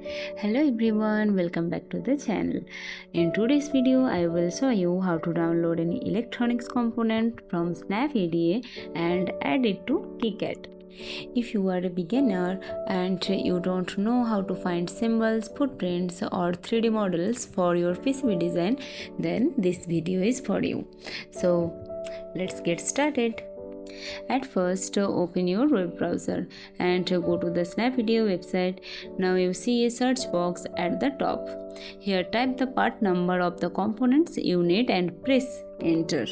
Hello everyone, welcome back to the channel. In today's video I will show you how to download an electronics component from SnapEDA and add it to KiCad. If you are a beginner and you don't know how to find symbols, footprints or 3D models for your PCB design, then this video is for you. So let's get started. At first, open your web browser and go to the SnapEDA website. Now you see a search box at the top. Here type the part number of the components you need and press enter.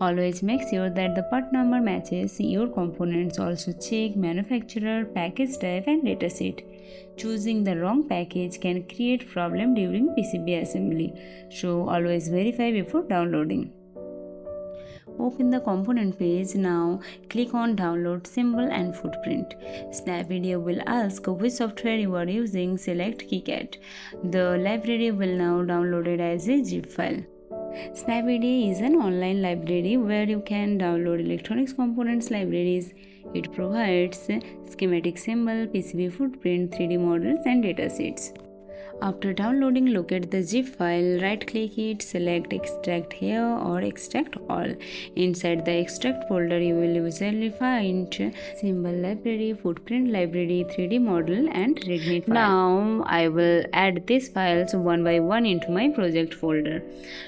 Always make sure that the part number matches your components. Also check manufacturer, package type and datasheet. Choosing the wrong package can create problem during PCB assembly, so always verify before downloading. Open the component page. Now click on download symbol and footprint. SnapEDA will ask which software you are using. Select KiCad. The library will now download it as a zip file. SnapEDA is an online library where you can download electronics components libraries. It provides schematic symbol, PCB footprint, 3D models and datasheets. After downloading, locate the zip file, right click it, select extract here or extract all. Inside the extract folder you will usually find symbol library, footprint library, 3D model and readme file. Now I will add these files one by one into my project folder.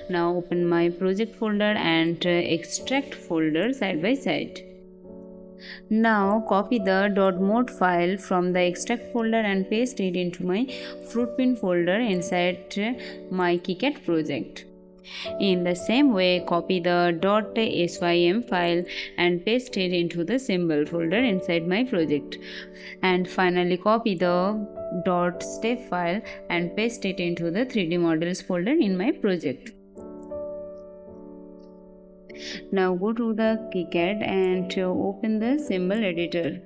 Now open my project folder and extract folder side by side. Now copy the .mode file from the extract folder and paste it into my footprint folder inside my KiCad project. In the same way, copy the .sym file and paste it into the symbol folder inside my project. And finally copy the .step file and paste it into the 3D models folder in my project. Now go to the KiCad and open the symbol editor.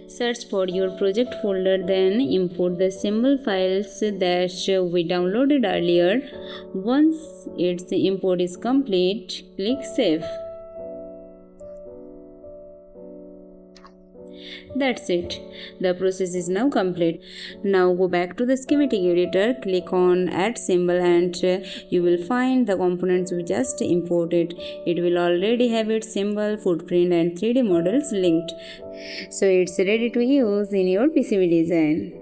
Search for your project folder, then import the symbol files that we downloaded earlier. Once its import is complete, click Save. That's it. The process is now complete. Now go back to the schematic editor, click on add symbol and you will find the components we just imported. It will already have its symbol, footprint and 3D models linked. So it's ready to use in your PCB design.